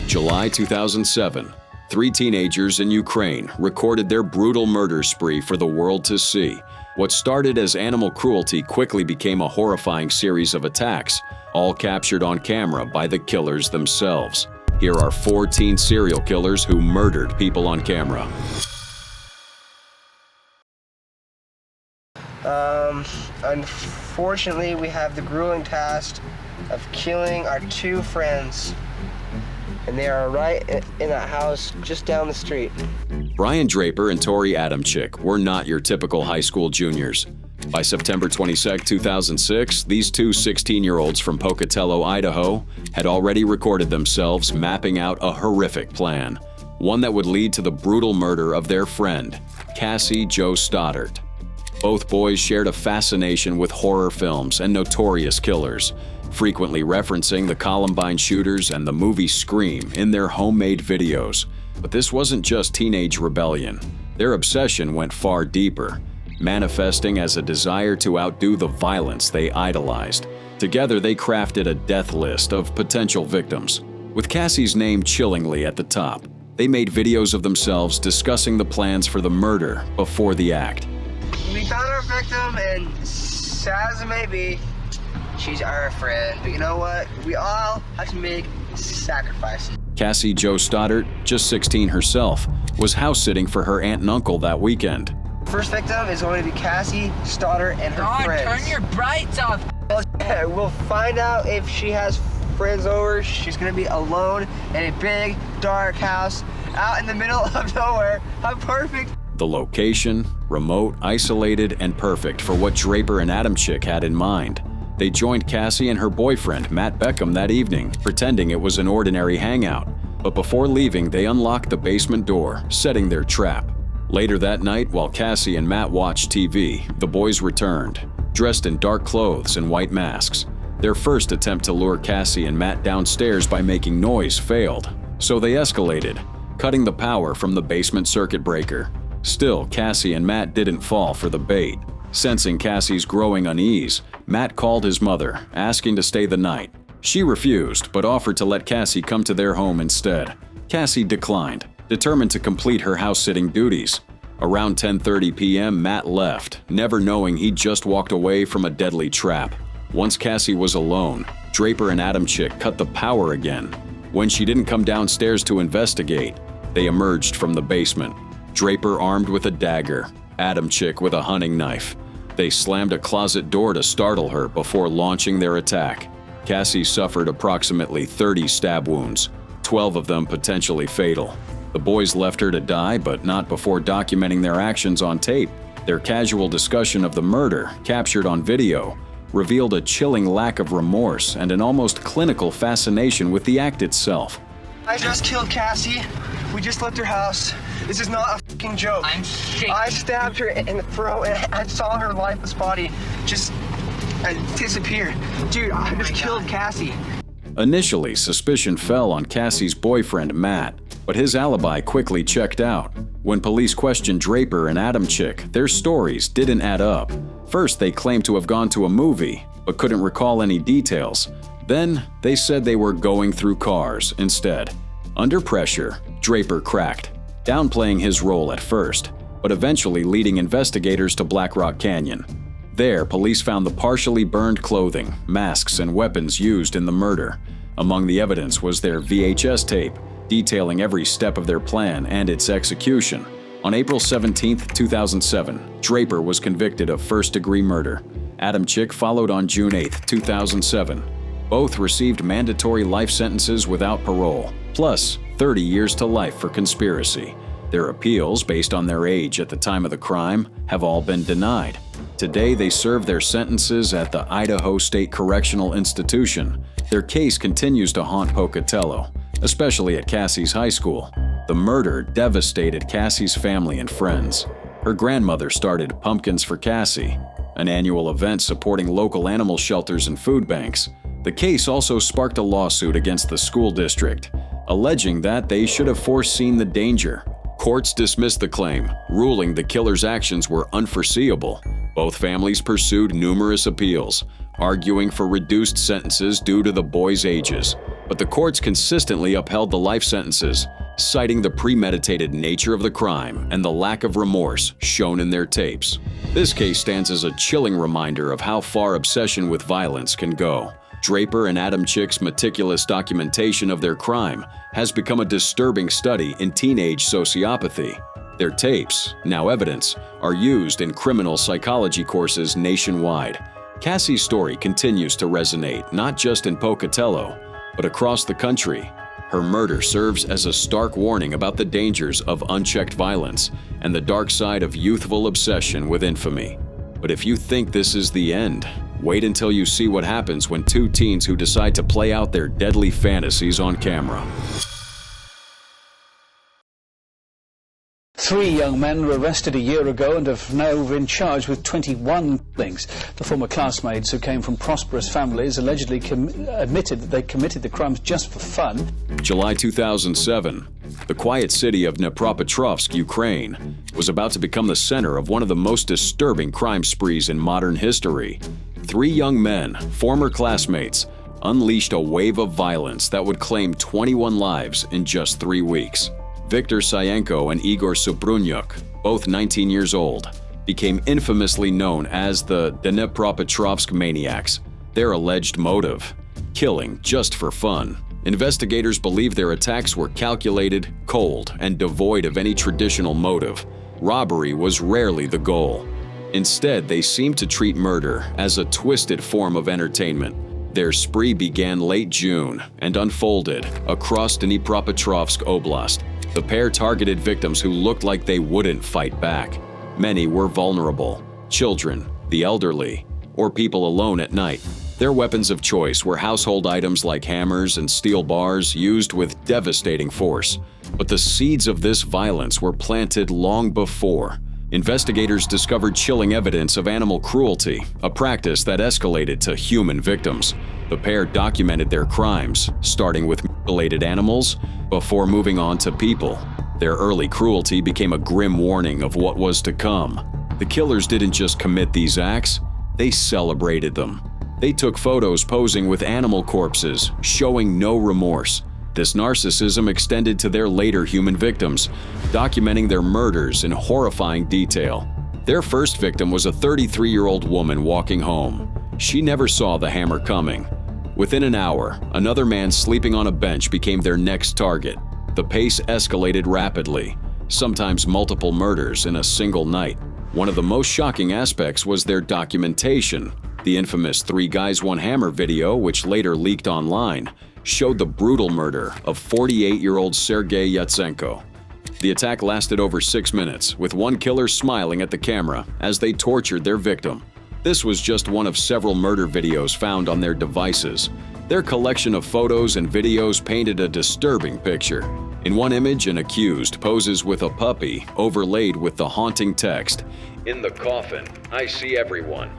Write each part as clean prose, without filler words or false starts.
July 2007. Three teenagers in Ukraine recorded their brutal murder spree for the world to see. What started as animal cruelty quickly became a horrifying series of attacks, all captured on camera by the killers themselves. Here are 4 teen serial killers who murdered people on camera. Unfortunately, we have the grueling task of killing our 2 friends. And they are right in that house just down the street. Brian Draper and Tori Adamczyk were not your typical high school juniors. By September 22, 2006, these 2 16-year-olds from Pocatello, Idaho, had already recorded themselves mapping out a horrific plan, one that would lead to the brutal murder of their friend, Cassie Jo Stoddart. Both boys shared a fascination with horror films and notorious killers, frequently referencing the Columbine shooters and the movie Scream in their homemade videos. But this wasn't just teenage rebellion. Their obsession went far deeper, manifesting as a desire to outdo the violence they idolized. Together, they crafted a death list of potential victims, with Cassie's name chillingly at the top. They made videos of themselves discussing the plans for the murder before the act. We found our victim, and sad as it may be, she's our friend. But you know what? We all have to make sacrifices. Cassie Jo Stoddart, just 16 herself, was house-sitting for her aunt and uncle that weekend. First victim is going to be Cassie Stoddart and her friends. Turn your brights off. We'll find out if she has friends over. She's going to be alone in a big, dark house out in the middle of nowhere. How perfect. The location, remote, isolated, and perfect for what Draper and Adamczyk had in mind. They joined Cassie and her boyfriend, Matt Beckham, that evening, pretending it was an ordinary hangout. But before leaving, they unlocked the basement door, setting their trap. Later that night, while Cassie and Matt watched TV, the boys returned, dressed in dark clothes and white masks. Their first attempt to lure Cassie and Matt downstairs by making noise failed, so they escalated, cutting the power from the basement circuit breaker. Still, Cassie and Matt didn't fall for the bait. Sensing Cassie's growing unease, Matt called his mother, asking to stay the night. She refused, but offered to let Cassie come to their home instead. Cassie declined, determined to complete her house-sitting duties. Around 10:30 p.m., Matt left, never knowing he'd just walked away from a deadly trap. Once Cassie was alone, Draper and Adamczyk cut the power again. When she didn't come downstairs to investigate, they emerged from the basement. Draper armed with a dagger, Adamczyk with a hunting knife. They slammed a closet door to startle her before launching their attack. Cassie suffered approximately 30 stab wounds, 12 of them potentially fatal. The boys left her to die, but not before documenting their actions on tape. Their casual discussion of the murder, captured on video, revealed a chilling lack of remorse and an almost clinical fascination with the act itself. I just killed Cassie. We just left her house. This is not a fucking joke. I'm shaking. I stabbed her in the throat and I saw her lifeless body just disappear. Dude, I just killed Cassie. Initially, suspicion fell on Cassie's boyfriend, Matt, but his alibi quickly checked out. When police questioned Draper and Adamczyk, their stories didn't add up. First, they claimed to have gone to a movie, but couldn't recall any details. Then, they said they were going through cars instead. Under pressure, Draper cracked, downplaying his role at first, but eventually leading investigators to Black Rock Canyon. There, police found the partially burned clothing, masks, and weapons used in the murder. Among the evidence was their VHS tape, detailing every step of their plan and its execution. On April 17, 2007, Draper was convicted of first-degree murder. Adamczyk followed on June 8, 2007. Both received mandatory life sentences without parole, plus 30 years to life for conspiracy. Their appeals, based on their age at the time of the crime, have all been denied. Today, they serve their sentences at the Idaho State Correctional Institution. Their case continues to haunt Pocatello, especially at Cassie's high school. The murder devastated Cassie's family and friends. Her grandmother started Pumpkins for Cassie, an annual event supporting local animal shelters and food banks. The case also sparked a lawsuit against the school district, alleging that they should have foreseen the danger. Courts dismissed the claim, ruling the killer's actions were unforeseeable. Both families pursued numerous appeals, arguing for reduced sentences due to the boys' ages. but the courts consistently upheld the life sentences, citing the premeditated nature of the crime and the lack of remorse shown in their tapes. This case stands as a chilling reminder of how far obsession with violence can go. Draper and Adamchik's meticulous documentation of their crime has become a disturbing study in teenage sociopathy. Their tapes, now evidence, are used in criminal psychology courses nationwide. Cassie's story continues to resonate not just in Pocatello, but across the country. Her murder serves as a stark warning about the dangers of unchecked violence and the dark side of youthful obsession with infamy. But if you think this is the end, wait until you see what happens when two teens who decide to play out their deadly fantasies on camera. 3 young men were arrested a year ago and have now been charged with 21 killings. The former classmates who came from prosperous families allegedly admitted that they committed the crimes just for fun. July 2007, the quiet city of Dnepropetrovsk, Ukraine, was about to become the center of one of the most disturbing crime sprees in modern history. 3 young men, former classmates, unleashed a wave of violence that would claim 21 lives in just 3 weeks. Viktor Sayenko and Igor Suprunyuk, both 19 years old, became infamously known as the Dnepropetrovsk maniacs. Their alleged motive: killing just for fun. Investigators believe their attacks were calculated, cold, and devoid of any traditional motive. Robbery was rarely the goal. Instead, they seemed to treat murder as a twisted form of entertainment. Their spree began late June and unfolded across Dnepropetrovsk Oblast. The pair targeted victims who looked like they wouldn't fight back. Many were vulnerable: children, the elderly, or people alone at night. Their weapons of choice were household items like hammers and steel bars used with devastating force. But the seeds of this violence were planted long before. Investigators discovered chilling evidence of animal cruelty, a practice that escalated to human victims. The pair documented their crimes, starting with mutilated animals before moving on to people. Their early cruelty became a grim warning of what was to come. The killers didn't just commit these acts, they celebrated them. They took photos posing with animal corpses, showing no remorse. This narcissism extended to their later human victims, documenting their murders in horrifying detail. Their first victim was a 33-year-old woman walking home. She never saw the hammer coming. Within an hour, another man sleeping on a bench became their next target. The pace escalated rapidly, sometimes multiple murders in a single night. One of the most shocking aspects was their documentation. The infamous 3 Guys 1 Hammer video, which later leaked online, showed the brutal murder of 48-year-old Sergei Yatsenko. The attack lasted over 6 minutes, with one killer smiling at the camera as they tortured their victim. This was just one of several murder videos found on their devices. Their collection of photos and videos painted a disturbing picture. In one image, an accused poses with a puppy overlaid with the haunting text, "In the coffin, I see everyone."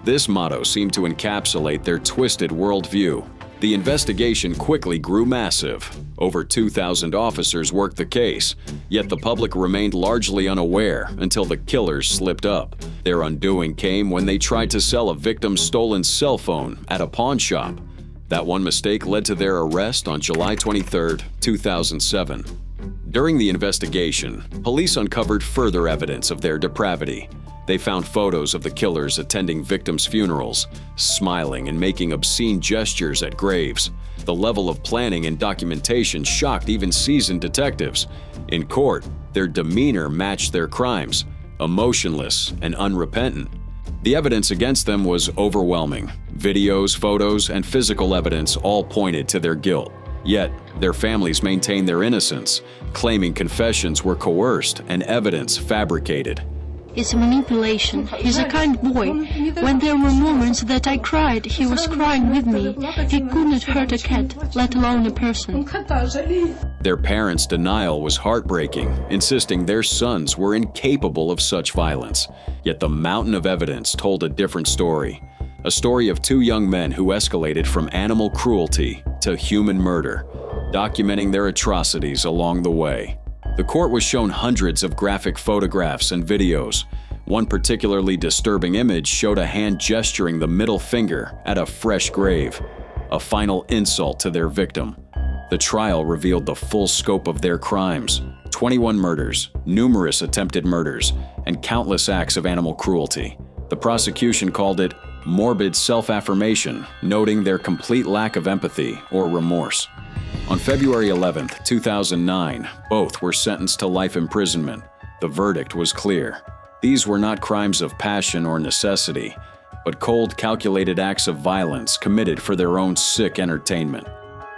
This motto seemed to encapsulate their twisted worldview. The investigation quickly grew massive. Over 2,000 officers worked the case, yet the public remained largely unaware until the killers slipped up. Their undoing came when they tried to sell a victim's stolen cell phone at a pawn shop. That one mistake led to their arrest on July 23, 2007. During the investigation, police uncovered further evidence of their depravity. They found photos of the killers attending victims' funerals, smiling and making obscene gestures at graves. The level of planning and documentation shocked even seasoned detectives. In court, their demeanor matched their crimes, emotionless and unrepentant. The evidence against them was overwhelming. Videos, photos, and physical evidence all pointed to their guilt. Yet, their families maintained their innocence, claiming confessions were coerced and evidence fabricated. It's manipulation. He's a kind boy. When there were moments that I cried, he was crying with me. He couldn't hurt a cat, let alone a person. Their parents' denial was heartbreaking, insisting their sons were incapable of such violence. Yet the mountain of evidence told a different story. A story of 2 young men who escalated from animal cruelty to human murder, documenting their atrocities along the way. The court was shown hundreds of graphic photographs and videos. One particularly disturbing image showed a hand gesturing the middle finger at a fresh grave. a final insult to their victim. The trial revealed the full scope of their crimes: 21 murders, numerous attempted murders, and countless acts of animal cruelty. The prosecution called it morbid self-affirmation, noting their complete lack of empathy or remorse. On February 11, 2009, both were sentenced to life imprisonment. The verdict was clear. These were not crimes of passion or necessity, but cold, calculated acts of violence committed for their own sick entertainment.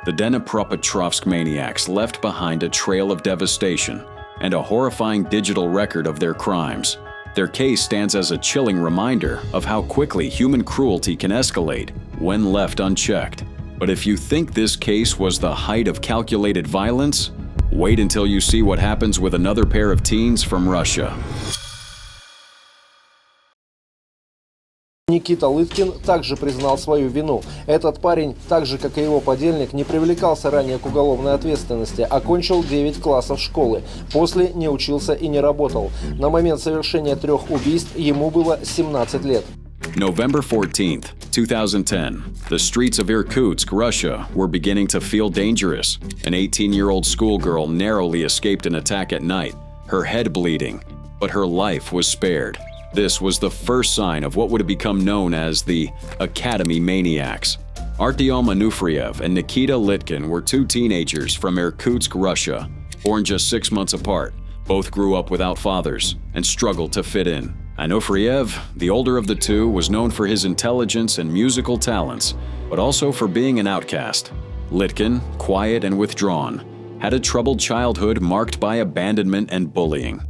The Dnepropetrovsk maniacs left behind a trail of devastation and a horrifying digital record of their crimes. Their case stands as a chilling reminder of how quickly human cruelty can escalate when left unchecked. But if you think this case was the height of calculated violence, wait until you see what happens with another pair of teens from Russia. Никита Лыткин также признал свою вину. Этот парень, так же как и его подельник, не привлекался ранее к уголовной ответственности, окончил 9 классов школы. После не учился и не работал. На момент совершения 3 убийств ему было 17 лет. November 14, 2010, the streets of Irkutsk, Russia, were beginning to feel dangerous. An 18-year-old schoolgirl narrowly escaped an attack at night, her head bleeding, but her life was spared. This was the first sign of what would have become known as the Academy Maniacs. Artyom Anufriev and Nikita Litkin were 2 teenagers from Irkutsk, Russia, born just 6 months apart. Both grew up without fathers and struggled to fit in. Anufriev, the older of the 2, was known for his intelligence and musical talents, but also for being an outcast. Litkin, quiet and withdrawn, had a troubled childhood marked by abandonment and bullying.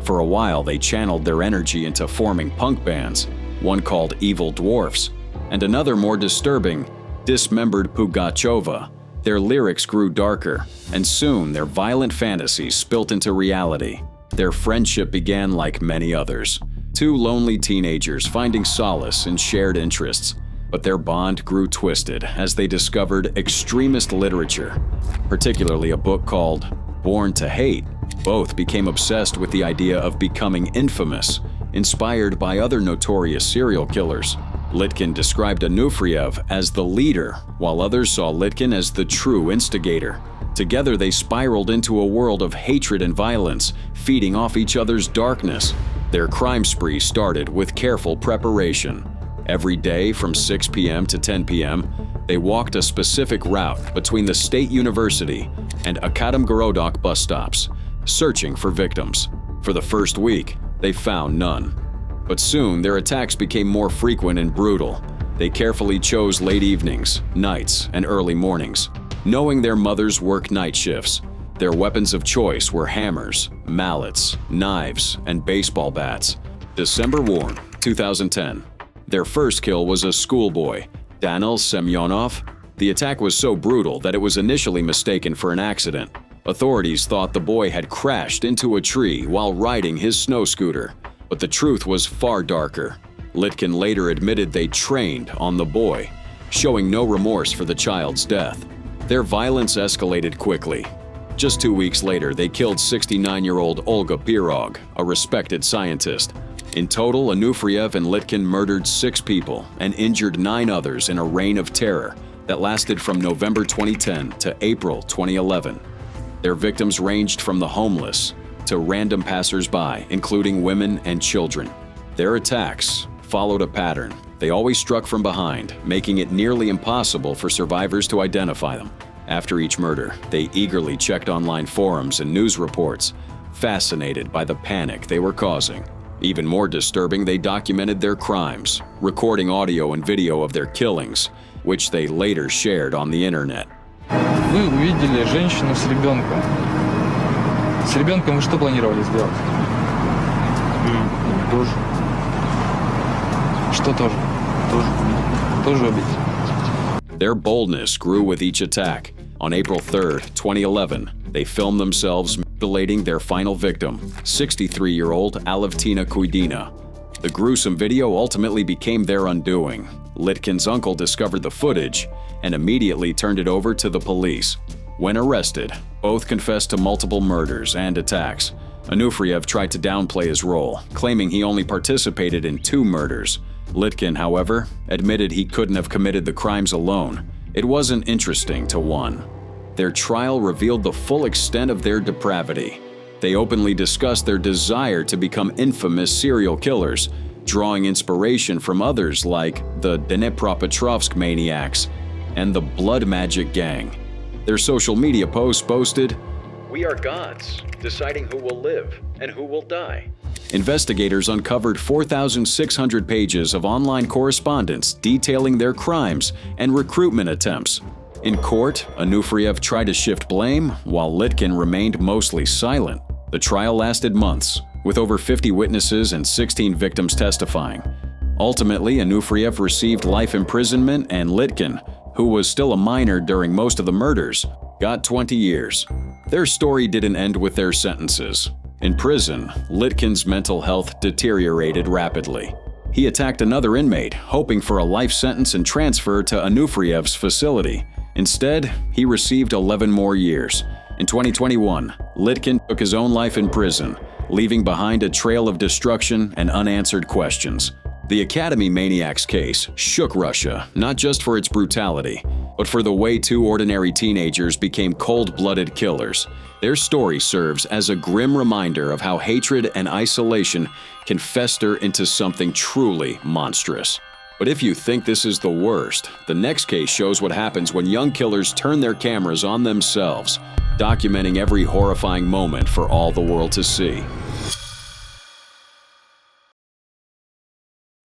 For a while, they channeled their energy into forming punk bands, one called Evil Dwarfs, and another more disturbing, Dismembered Pugacheva. Their lyrics grew darker, and soon their violent fantasies spilt into reality. Their friendship began like many others. 2 lonely teenagers finding solace in shared interests, but their bond grew twisted as they discovered extremist literature, particularly a book called Born to Hate. Both became obsessed with the idea of becoming infamous, inspired by other notorious serial killers. Litkin described Anufriev as the leader, while others saw Litkin as the true instigator. Together they spiraled into a world of hatred and violence, feeding off each other's darkness. Their crime spree started with careful preparation. Every day from 6 p.m. to 10 p.m., they walked a specific route between the State University and Akademgorodok bus stops, searching for victims. For the first week, they found none. But soon, their attacks became more frequent and brutal. They carefully chose late evenings, nights, and early mornings, knowing their mothers worked night shifts. Their weapons of choice were hammers, mallets, knives, and baseball bats. December 1, 2010. Their first kill was a schoolboy, Daniil Semyonov. The attack was so brutal that it was initially mistaken for an accident. Authorities thought the boy had crashed into a tree while riding his snow scooter, but the truth was far darker. Litkin later admitted they trained on the boy, showing no remorse for the child's death. Their violence escalated quickly. Just 2 weeks later, they killed 69-year-old Olga Pirog, a respected scientist. In total, Anufriev and Litkin murdered 6 people and injured 9 others in a reign of terror that lasted from November 2010 to April 2011. Their victims ranged from the homeless to random passers-by, including women and children. Their attacks followed a pattern. They always struck from behind, making it nearly impossible for survivors to identify them. After each murder, they eagerly checked online forums and news reports, fascinated by the panic they were causing. Even more disturbing, they documented their crimes, recording audio and video of their killings, which they later shared on the internet. Вы увидели женщину с ребенком. С ребенком вы что планировали сделать? Тоже. Что тоже? Тоже убить. Their boldness grew with each attack. On April 3, 2011, they filmed themselves mutilating their final victim, 63-year-old Alevtina Kuidina. The gruesome video ultimately became their undoing. Litkin's uncle discovered the footage and immediately turned it over to the police. When arrested, both confessed to multiple murders and attacks. Anufriev tried to downplay his role, claiming he only participated in 2 murders. Litkin, however, admitted he couldn't have committed the crimes alone. It wasn't interesting to one. Their trial revealed the full extent of their depravity. They openly discussed their desire to become infamous serial killers, drawing inspiration from others like the Dnepropetrovsk maniacs and the Blood Magic Gang. Their social media posts boasted, "We are gods, deciding who will live and who will die." Investigators uncovered 4,600 pages of online correspondence detailing their crimes and recruitment attempts. In court, Onufriev tried to shift blame, while Litkin remained mostly silent. The trial lasted months, with over 50 witnesses and 16 victims testifying. Ultimately, Onufriev received life imprisonment, and Litkin, who was still a minor during most of the murders, got 20 years. Their story didn't end with their sentences. In prison, Litkin's mental health deteriorated rapidly. He attacked another inmate, hoping for a life sentence and transfer to Onufriev's facility. Instead, he received 11 more years. In 2021, Litkin took his own life in prison, leaving behind a trail of destruction and unanswered questions. The Academy Maniacs case shook Russia, not just for its brutality, but for the way two ordinary teenagers became cold-blooded killers. Their story serves as a grim reminder of how hatred and isolation can fester into something truly monstrous. But if you think this is the worst, the next case shows what happens when young killers turn their cameras on themselves, documenting every horrifying moment for all the world to see.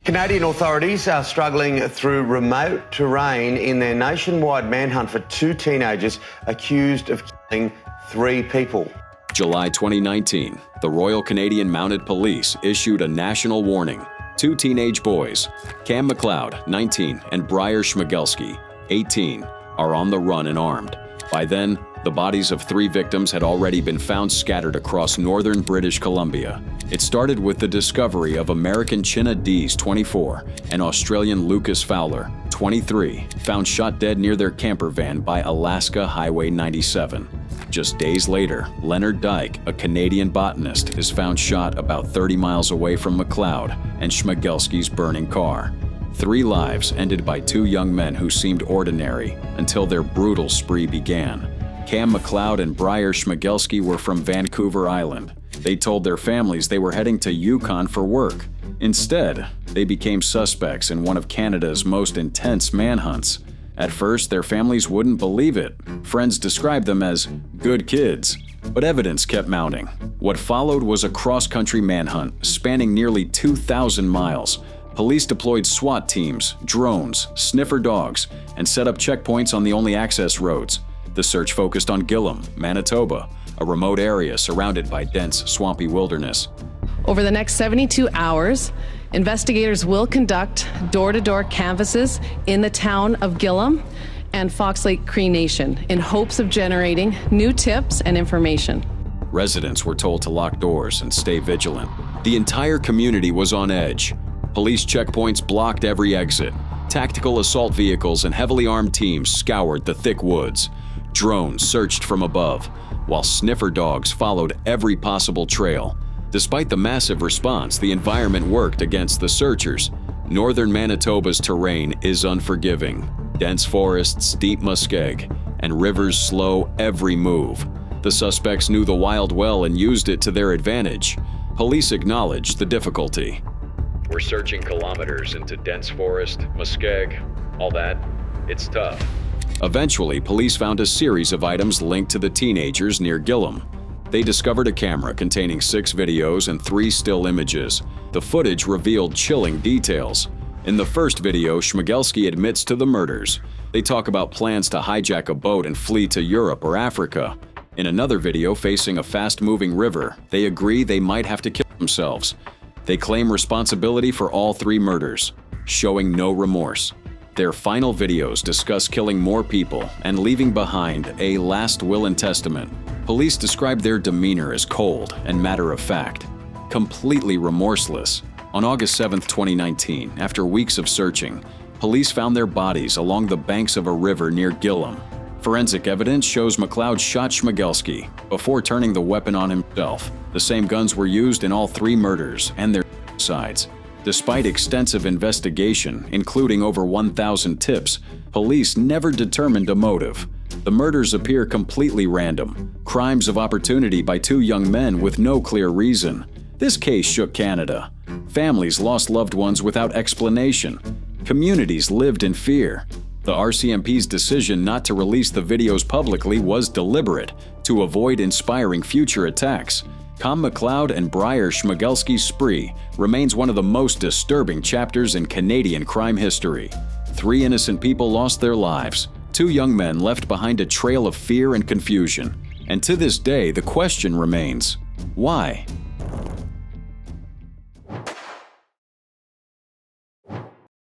Canadian authorities are struggling through remote terrain in their nationwide manhunt for two teenagers accused of killing 3 people. July 2019, the Royal Canadian Mounted Police issued a national warning. 2 teenage boys, Cam McLeod, 19, and Briar Schmigelski, 18, are on the run and armed. By then, the bodies of 3 victims had already been found scattered across northern British Columbia. It started with the discovery of American Chinna Dees, 24, and Australian Lucas Fowler, 23, found shot dead near their camper van by Alaska Highway 97. Just days later, Leonard Dyke, a Canadian botanist, is found shot about 30 miles away from McLeod and Schmigelski's burning car. 3 lives ended by 2 young men who seemed ordinary until their brutal spree began. Cam McLeod and Briar Schmigelski were from Vancouver Island. They told their families they were heading to Yukon for work. Instead, they became suspects in one of Canada's most intense manhunts. At first, their families wouldn't believe it. Friends described them as good kids. But evidence kept mounting. What followed was a cross-country manhunt spanning nearly 2,000 miles. Police deployed SWAT teams, drones, sniffer dogs, and set up checkpoints on the only access roads. The search focused on Gillam, Manitoba, a remote area surrounded by dense, swampy wilderness. Over the next 72 hours, investigators will conduct door-to-door canvasses in the town of Gillam and Fox Lake Cree Nation in hopes of generating new tips and information. Residents were told to lock doors and stay vigilant. The entire community was on edge. Police checkpoints blocked every exit. Tactical assault vehicles and heavily armed teams scoured the thick woods. Drones searched from above, while sniffer dogs followed every possible trail. Despite the massive response, the environment worked against the searchers. Northern Manitoba's terrain is unforgiving. Dense forests, deep muskeg, and rivers slow every move. The suspects knew the wild well and used it to their advantage. Police acknowledged the difficulty. We're searching kilometers into dense forest, muskeg, all that. It's tough. Eventually, police found a series of items linked to the teenagers near Gillam. They discovered a camera containing 6 videos and 3 still images. The footage revealed chilling details. In the first video, Schmigelski admits to the murders. They talk about plans to hijack a boat and flee to Europe or Africa. In another video facing a fast-moving river, they agree they might have to kill themselves. They claim responsibility for all 3 murders, showing no remorse. Their final videos discuss killing more people and leaving behind a last will and testament. Police describe their demeanor as cold and matter-of-fact, completely remorseless. On August 7, 2019, after weeks of searching, police found their bodies along the banks of a river near Gillam. Forensic evidence shows McLeod shot Schmigelski before turning the weapon on himself. The same guns were used in all 3 murders and their sides. Despite extensive investigation, including over 1,000 tips, police never determined a motive. The murders appear completely random, crimes of opportunity by two young men with no clear reason. This case shook Canada. Families lost loved ones without explanation. Communities lived in fear. The RCMP's decision not to release the videos publicly was deliberate, to avoid inspiring future attacks. Com McLeod and Briar Schmiegelski's spree remains one of the most disturbing chapters in Canadian crime history. 3 innocent people lost their lives. 2 young men left behind a trail of fear and confusion. And to this day, the question remains, why?